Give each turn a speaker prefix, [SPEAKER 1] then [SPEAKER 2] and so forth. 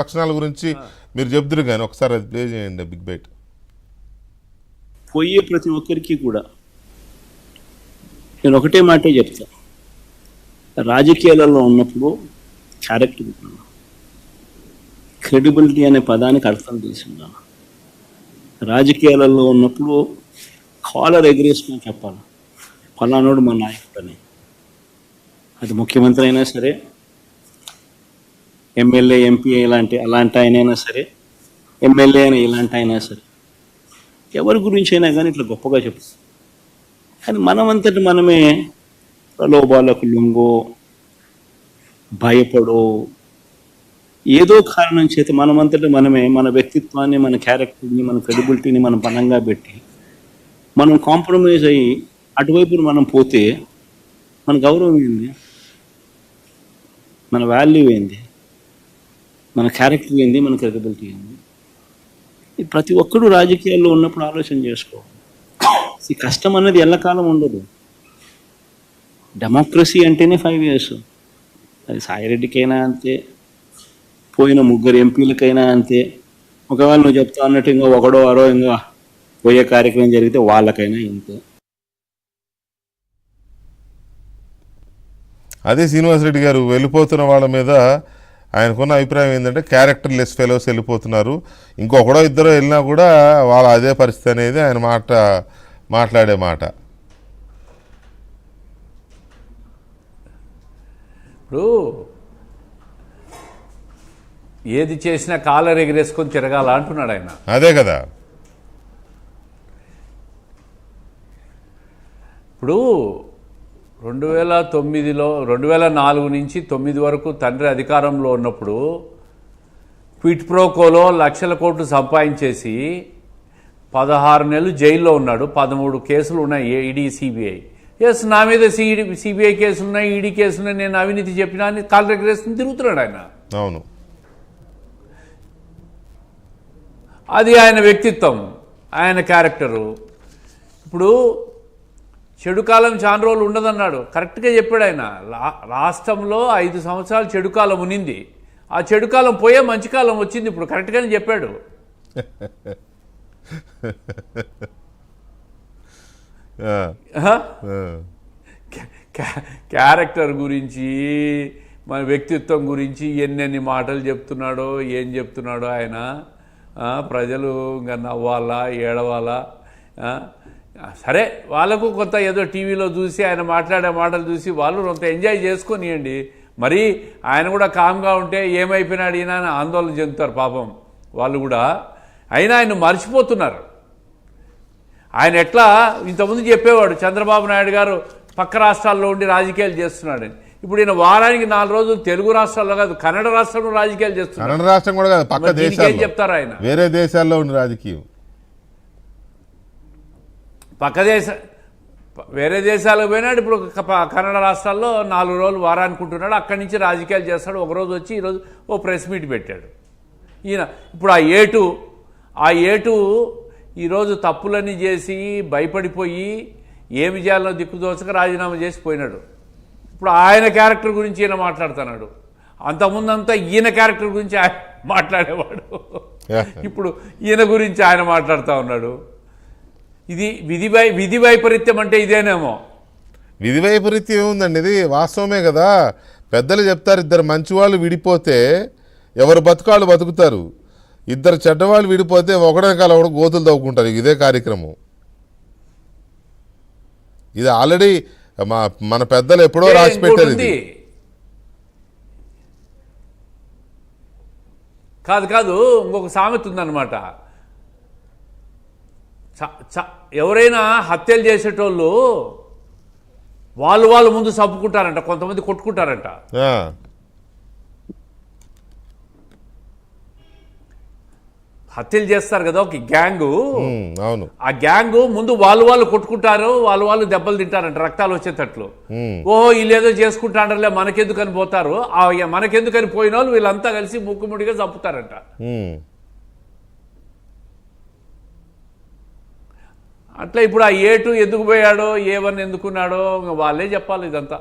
[SPEAKER 1] లక్షణాల గురించి మీరు చెప్తున్నారు కానీ ఒకసారి అది ప్లే చేయండి బిగ్ బైట్.
[SPEAKER 2] పోయే ప్రతి ఒక్కరికి కూడా నేను ఒకటే మాటే చెప్తా, రాజకీయాలలో ఉన్నప్పుడు క్యారెక్టర్ క్రెడిబిలిటీ అనే పదానికి అర్థం తీసుకున్నాను. రాజకీయాలలో ఉన్నప్పుడు కాలర్ ఎగరేసుకుని చెప్పాలి ఫలానోడు మా నాయకుడు అని. అది ముఖ్యమంత్రి అయినా సరే, ఎమ్మెల్యే ఎంపీ అలాంటి ఆయనైనా సరే, ఎమ్మెల్యే అయినా ఇలాంటి అయినా సరే, ఎవరి గురించి అయినా కానీ ఇట్లా గొప్పగా చెప్తాం. కానీ మనమంతటి మనమే ప్రలోభాలకు లొంగో, భయపడో, ఏదో కారణం చేత మనమంతటి మనమే మన వ్యక్తిత్వాన్ని, మన క్యారెక్టర్ని, మన క్రెడిబిలిటీని మనం బలంగా పెట్టి మనం కాంప్రమైజ్ అయ్యి అటువైపు మనం పోతే మన గౌరవం ఏంది, మన వాల్యూ ఏంది, మన క్యారెక్టర్ ఏంది, మన క్రెడిబిలిటీ ఏంది? ప్రతి ఒక్కరూ రాజకీయాల్లో ఉన్నప్పుడు ఆలోచన చేసుకోవాలి. ఈ కష్టం అనేది ఎల్లకాలం ఉండదు. డెమోక్రసీ అంటేనే 5 years. అది సాయిరెడ్డికైనా అంతే, పోయిన 3 ఎంపీలకైనా అంతే. ఒకవేళ నువ్వు చెప్తా అన్నట్టు ఇంకా ఒకడో అరో ఇంకా పోయే కార్యక్రమం జరిగితే వాళ్ళకైనా ఇంతే.
[SPEAKER 1] అదే శ్రీనివాసరెడ్డి గారు వెళ్ళిపోతున్న వాళ్ళ మీద ఆయనకున్న అభిప్రాయం ఏంటంటే క్యారెక్టర్ లెస్ ఫెలోస్ వెళ్ళిపోతున్నారు, ఇంకొకడో ఇద్దరు వెళ్ళినా కూడా వాళ్ళ అదే పరిస్థితి అనేది ఆయన మాట్లాడే మాట.
[SPEAKER 3] ఇప్పుడు ఏది చేసినా కాలర్ ఎగిరేసుకొని తిరగాల అంటున్నాడు ఆయన.
[SPEAKER 1] అదే కదా.
[SPEAKER 3] ఇప్పుడు 2004 నుంచి 2009 వరకు తండ్రి అధికారంలో ఉన్నప్పుడు క్విట్ ప్రోకోలో లక్షల కోట్లు సంపాదించేసి 16 నెలలు జైల్లో ఉన్నాడు. 13 కేసులు ఉన్నాయి ఈడీ సిబిఐ. ఎస్, నా మీద సిబిఐ కేసులు ఉన్నాయి, ఈడీ కేసులు ఉన్నాయి, నేను అవినీతి చెప్పినా అని కాలర్ ఎగరేసుకుని తిరుగుతున్నాడు ఆయన.
[SPEAKER 1] అవును,
[SPEAKER 3] అది ఆయన వ్యక్తిత్వం, ఆయన క్యారెక్టరు. ఇప్పుడు చెడు కాలం చాలా రోజులు ఉండదన్నాడు, కరెక్ట్గా చెప్పాడు ఆయన. రాష్ట్రంలో 5 సంవత్సరాలు చెడు కాలం ఉన్నింది, ఆ చెడు కాలం పోయే మంచి కాలం వచ్చింది ఇప్పుడు, కరెక్ట్గానే చెప్పాడు. క్యారెక్టర్ గురించి, మన వ్యక్తిత్వం గురించి ఎన్నెన్ని మాటలు చెప్తున్నాడో, ఏం చెప్తున్నాడో ఆయన. ప్రజలు ఇంకా నవ్వాలా, ఏడవాలా? సరే, వాళ్ళకు కొంత ఏదో టీవీలో చూసి ఆయన మాట్లాడే మాటలు చూసి వాళ్ళు కొంత ఎంజాయ్ చేసుకొనియండి. మరి ఆయన కూడా కామ్గా ఉంటే ఏమైపోయినాడు ఈయన అని ఆందోళన చెందుతారు పాపం వాళ్ళు కూడా. అయినా ఆయన మర్చిపోతున్నారు. ఆయన ఎట్లా ఇంతకుముందు చెప్పేవాడు, చంద్రబాబు నాయుడు గారు పక్క రాష్ట్రాల్లో ఉండి రాజకీయాలు చేస్తున్నాడని. ఇప్పుడు ఈయన వారానికి 4 రోజులు తెలుగు రాష్ట్రాల్లో కాదు, కన్నడ రాష్ట్రంలో రాజకీయాలు చేస్తున్నారు.
[SPEAKER 1] కన్నడ రాష్ట్రం కూడా కాదు, పక్క దేశాలు
[SPEAKER 3] చెప్తారు ఆయన.
[SPEAKER 1] వేరే దేశాల్లో ఉన్న రాజకీయం,
[SPEAKER 3] వేరే దేశాలకు పోయినాడు. ఇప్పుడు కన్నడ రాష్ట్రాల్లో 4 రోజులు వారానికి ఉంటున్నాడు, అక్కడి నుంచి రాజకీయాలు చేస్తాడు. ఒకరోజు వచ్చి ఈరోజు ఓ ప్రెస్ మీట్ పెట్టాడు ఈయన. ఇప్పుడు ఆ ఏటు ఈరోజు తప్పులన్నీ చేసి భయపడిపోయి ఏమి చేయాలో దిక్కుదోచక రాజీనామా చేసి పోయినాడు. ఇప్పుడు ఆయన క్యారెక్టర్ గురించి ఈయన మాట్లాడుతున్నాడు. అంతకుముందంతా ఈయన క్యారెక్టర్ గురించి ఆయన మాట్లాడేవాడు, ఇప్పుడు ఈయన గురించి ఆయన మాట్లాడుతూ ఉన్నాడు. ఇది విధి వైపరీత్యం అంటే ఇదేనేమో.
[SPEAKER 1] విధి వైపరీత్యం ఏముందండి, ఇది వాస్తవమే కదా. పెద్దలు చెప్తారు, 2 మంచివాళ్ళు విడిపోతే ఎవరు బతుకాళ్ళు బతుకుతారు, 2 చెడ్డవాళ్ళు విడిపోతే ఒకడనకాల ఒకడు గోతులు తవ్వుకుంటారు. ఇదే కార్యక్రమం. ఇది ఆల్రెడీ మన పెద్దలు ఎప్పుడో రాసి పెట్టారు. ఇది
[SPEAKER 3] కాదు, ఇంకొక సామెత ఉందన్నమాట. ఎవరైనా హత్యలు చేసేటోళ్ళు వాళ్ళు ముందు చంపుకుంటారంట, కొంతమంది కొట్టుకుంటారంట. హత్యలు చేస్తారు కదా ఒక గ్యాంగు,
[SPEAKER 1] అవును,
[SPEAKER 3] ఆ గ్యాంగు ముందు వాళ్ళు కొట్టుకుంటారు, వాళ్ళు దెబ్బలు తింటారంట, రక్తాలు వచ్చేటట్లు. ఓహో, వీళ్ళేదో చేసుకుంటాండ్రలే, మనకెందుకని పోతారు. మనకెందుకని పోయిన వాళ్ళు వీళ్ళంతా కలిసి ముక్కుముడిగా చంపుతారంట. అట్లా ఇప్పుడు ఆ A2 ఎందుకు పోయాడో, A1 ఎందుకున్నాడో వాళ్ళే చెప్పాలి ఇదంతా.